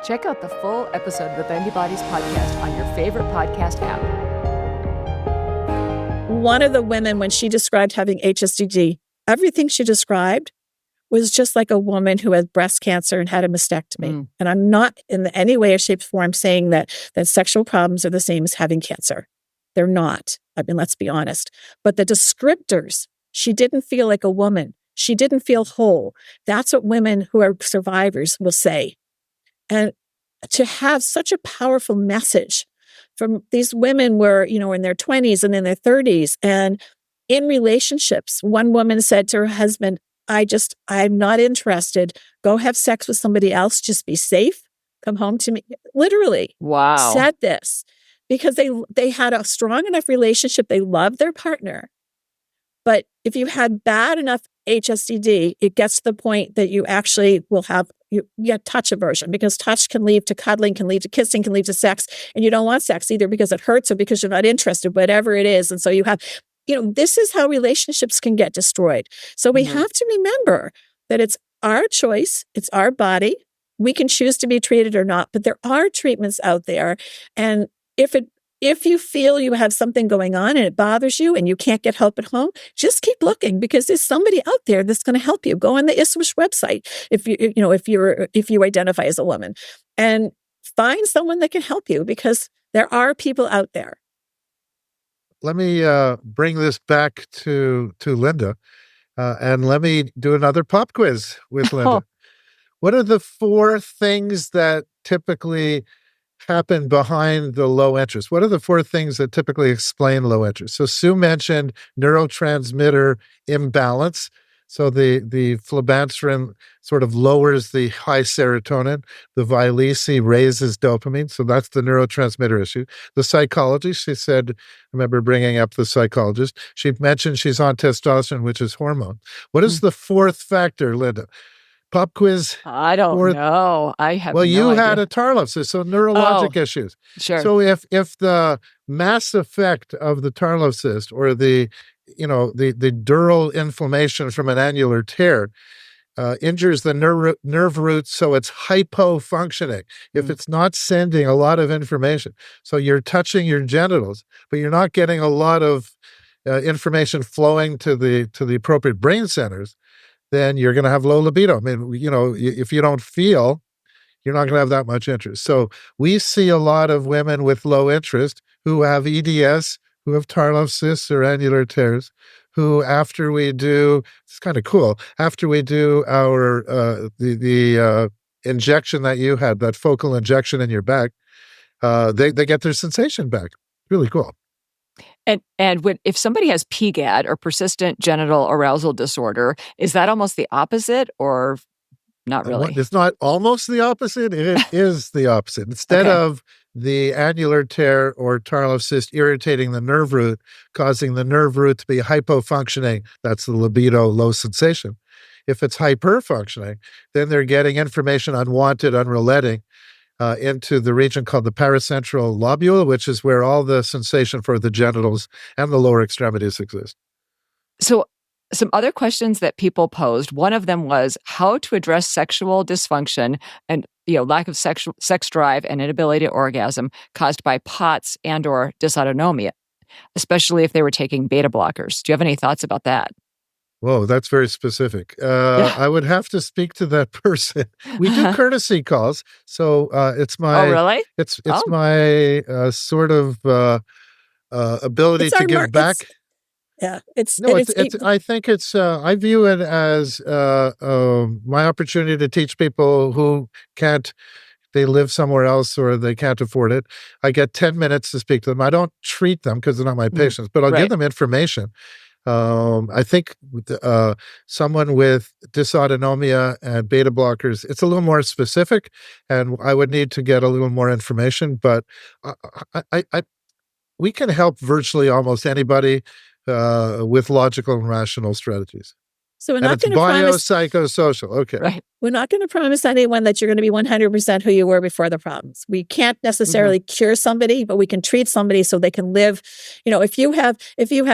Check out the full episode of the Bendy Bodies podcast on your favorite podcast app. One of the women, when she described having HSDD, everything she described was just like a woman who had breast cancer and had a mastectomy. And I'm not in any way or shape or form saying that sexual problems are the same as having cancer. They're not. I mean, let's be honest. But the descriptors, she didn't feel like a woman. She didn't feel whole. That's what women who are survivors will say. And to have such a powerful message from these women were, in their 20s and in their 30s and in relationships. One woman said to her husband, I'm not interested. Go have sex with somebody else. Just be safe. Come home to me. Literally. Wow. Said this because they had a strong enough relationship. They loved their partner. But if you had bad enough HSDD, it gets to the point that you actually will have touch aversion, because touch can lead to cuddling, can lead to kissing, can lead to sex. And you don't want sex either because it hurts or because you're not interested, whatever it is. And so you have, this is how relationships can get destroyed. So we have to remember that it's our choice. It's our body. We can choose to be treated or not, but there are treatments out there. And if you feel you have something going on and it bothers you and you can't get help at home, just keep looking, because there's somebody out there that's going to help you. Go on the ISWISH website if you identify as a woman, and find someone that can help you, because there are people out there. Let me bring this back to Linda, and let me do another pop quiz with Linda. What are the 4 things that typically happen behind the low interest? What are the 4 things that typically explain low interest? So Sue mentioned neurotransmitter imbalance. So the flibanserin sort of lowers the high serotonin. The Vyleesi raises dopamine. So that's the neurotransmitter issue. The psychology, she said, I remember bringing up the psychologist. She mentioned she's on testosterone, which is hormone. What is the 4th factor, Linda? Pop quiz. I don't know. I have you idea. had a Tarlov, so neurologic issues. Sure. So if the mass effect of the Tarlov cyst or the dural inflammation from an annular tear injures the nerve roots, so it's hypofunctioning. If it's not sending a lot of information, so you're touching your genitals, but you're not getting a lot of information flowing to the appropriate brain centers, then you're going to have low libido. I mean, if you don't feel, you're not going to have that much interest. So we see a lot of women with low interest who have EDS, who have Tarlov cysts or annular tears, who after we do, it's kind of cool, after we do our the injection that you had, that focal injection in your back, they get their sensation back. Really cool. And if somebody has PGAD, or persistent genital arousal disorder, is that almost the opposite, or not really? It's not almost the opposite. It is the opposite. Instead of the annular tear or Tarlov cyst irritating the nerve root, causing the nerve root to be hypofunctioning, that's the libido, low sensation. If it's hyperfunctioning, then they're getting information unwanted, unrelenting, into the region called the paracentral lobule, which is where all the sensation for the genitals and the lower extremities exist. So some other questions that people posed, one of them was how to address sexual dysfunction and lack of sex drive and inability to orgasm caused by POTS and or dysautonomia, especially if they were taking beta blockers. Do you have any thoughts about that? Whoa, that's very specific. I would have to speak to that person. We do courtesy calls, so it's my. Oh, really? It's my sort of ability to give back. I think it's. I view it as my opportunity to teach people who can't. They live somewhere else or they can't afford it. I get 10 minutes to speak to them. I don't treat them because they're not my patients, but I'll give them information. I think someone with dysautonomia and beta blockers, it's a little more specific, and I would need to get a little more information. But we can help virtually almost anybody with logical and rational strategies. So we're not going to promise biopsychosocial. Okay. Right. We're not going to promise anyone that you're going to be 100% who you were before the problems. We can't necessarily cure somebody, but we can treat somebody so they can live. If you have,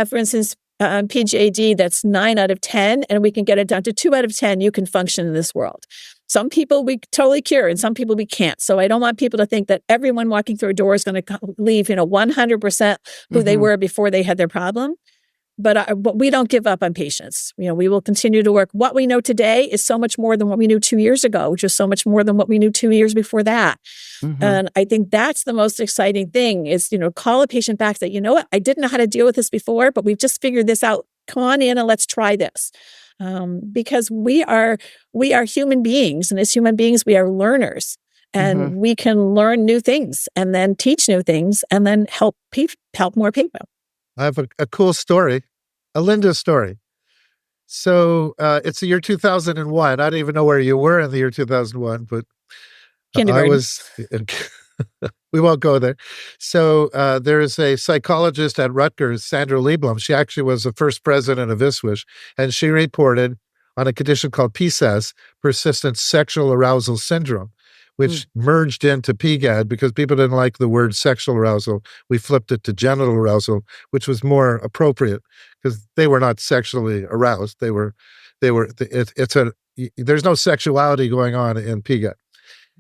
for instance, PGAD that's 9 out of 10, and we can get it down to 2 out of 10, you can function in this world. Some people we totally cure and some people we can't. So I don't want people to think that everyone walking through a door is going to leave, 100% who they were before they had their problem. But we don't give up on patients. We will continue to work. What we know today is so much more than what we knew 2 years ago, which is so much more than what we knew 2 years before that. And I think that's the most exciting thing is, call a patient back that, what, I didn't know how to deal with this before, but we've just figured this out. Come on in and let's try this. Because we are human beings. And as human beings, we are learners. And we can learn new things and then teach new things and then help more people. I have a cool story, a Linda story. So it's the year 2001. I don't even know where you were in the year 2001, but I was, we won't go there. So there is a psychologist at Rutgers, Sandra Lieblum. She actually was the first president of ISWISH, and she reported on a condition called PSAS, persistent sexual arousal syndrome, which merged into PGAD because people didn't like the word sexual arousal. We flipped it to genital arousal, which was more appropriate because they were not sexually aroused. There's no sexuality going on in PGAD.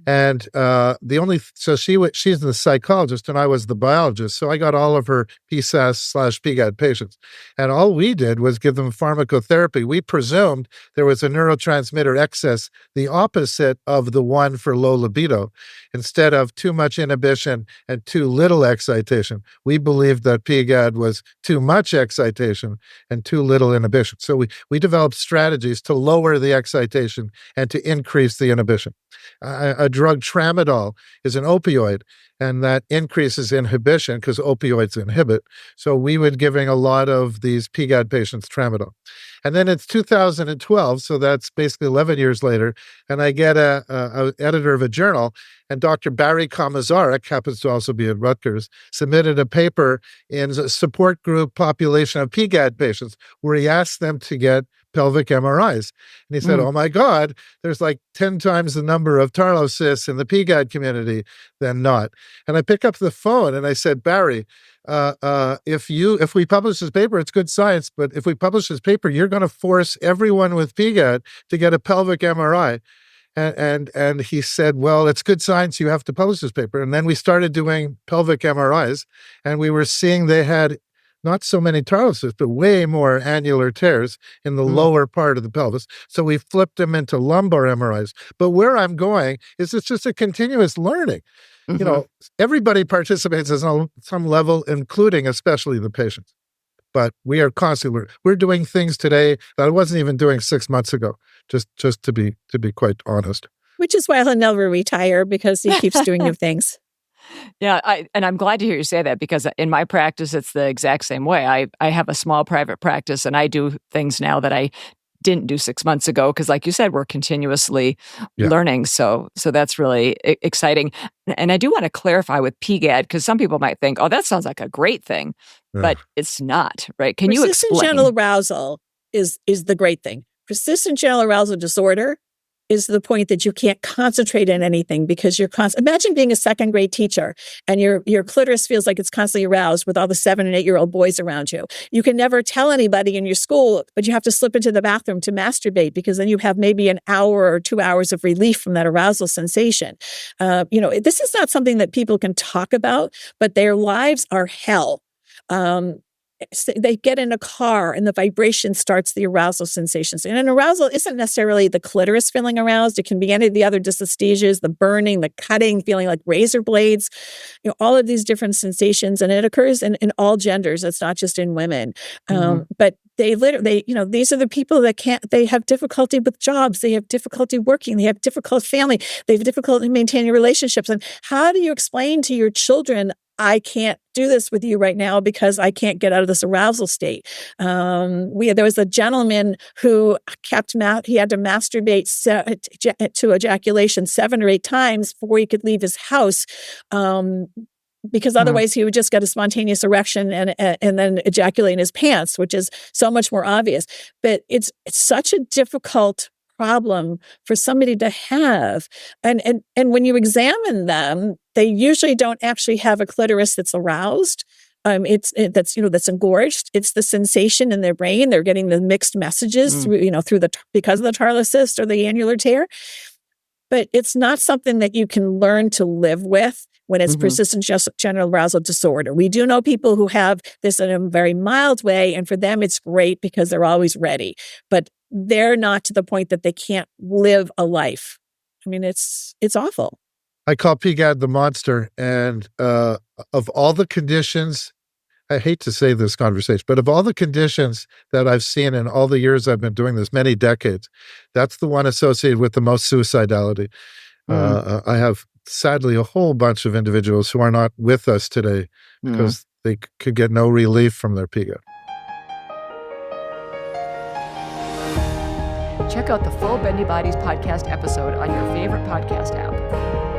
And she's the psychologist and I was the biologist. So I got all of her PSAS/PGAD patients. And all we did was give them pharmacotherapy. We presumed there was a neurotransmitter excess, the opposite of the one for low libido. Instead of too much inhibition and too little excitation, we believed that PGAD was too much excitation and too little inhibition. So we developed strategies to lower the excitation and to increase the inhibition. A drug tramadol is an opioid, and that increases inhibition because opioids inhibit. So we were giving a lot of these PGAD patients tramadol. And then it's 2012, so that's basically 11 years later, and I get a editor of a journal, and Dr. Barry Kamazarek, happens to also be at Rutgers, submitted a paper in a support group population of PGAD patients where he asked them to get pelvic MRIs. And he said, oh my God, there's like 10 times the number of Tarlov cysts in the PGAD community than not. And I pick up the phone and I said, Barry, if we publish this paper, it's good science, but if we publish this paper, you're going to force everyone with PGAD to get a pelvic MRI. And he said, well, it's good science. You have to publish this paper. And then we started doing pelvic MRIs, and we were seeing they had not so many Tarlov cysts, but way more annular tears in the lower part of the pelvis. So we flipped them into lumbar MRIs. But where I'm going is it's just a continuous learning. Everybody participates at some level, including especially the patients. But we are constantly learning. We're doing things today that I wasn't even doing 6 months ago, just to be quite honest. Which is why he'll never retire, because he keeps doing new things. Yeah, I'm glad to hear you say that, because in my practice, it's the exact same way. I have a small private practice, and I do things now that I didn't do 6 months ago, because like you said, we're continuously learning. So that's really exciting. And I do want to clarify with PGAD, because some people might think, oh, that sounds like a great thing, but it's not, right? Can you explain? Persistent genital arousal is the great thing. Persistent genital arousal disorder is the point that you can't concentrate on anything because you're imagine being a second grade teacher and your clitoris feels like it's constantly aroused with all the 7 and 8 year old boys around you. You can never tell anybody in your school, but you have to slip into the bathroom to masturbate, because then you have maybe an hour or 2 hours of relief from that arousal sensation. This is not something that people can talk about, but their lives are hell. They get in a car and the vibration starts the arousal sensations. And an arousal isn't necessarily the clitoris feeling aroused. It can be any of the other dysesthesias, the burning, the cutting, feeling like razor blades, all of these different sensations. And it occurs in all genders. It's not just in women. But they these are the people that they have difficulty with jobs. They have difficulty working. They have difficult family. They have difficulty maintaining relationships. And how do you explain to your children, I can't do this with you right now because I can't get out of this arousal state? There was a gentleman who he had to masturbate to ejaculation 7 or 8 times before he could leave his house. Because otherwise he would just get a spontaneous erection and then ejaculate in his pants, which is so much more obvious. But it's such a difficult problem for somebody to have. And when you examine them, they usually don't actually have a clitoris that's aroused. That's engorged. It's the sensation in their brain. They're getting the mixed messages because of the Tarlov cyst or the annular tear. but it's not something that you can learn to live with when it's Mhm. persistent genital arousal disorder. We do know people who have this in a very mild way, and for them it's great because they're always ready, but they're not to the point that they can't live a life. I mean, it's awful. I call PGAD the monster, and of all the conditions, I hate to say this conversation, but of all the conditions that I've seen in all the years I've been doing this, many decades, that's the one associated with the most suicidality. I have, sadly, a whole bunch of individuals who are not with us today because they could get no relief from their PGAD. Check out the full Bendy Bodies podcast episode on your favorite podcast app.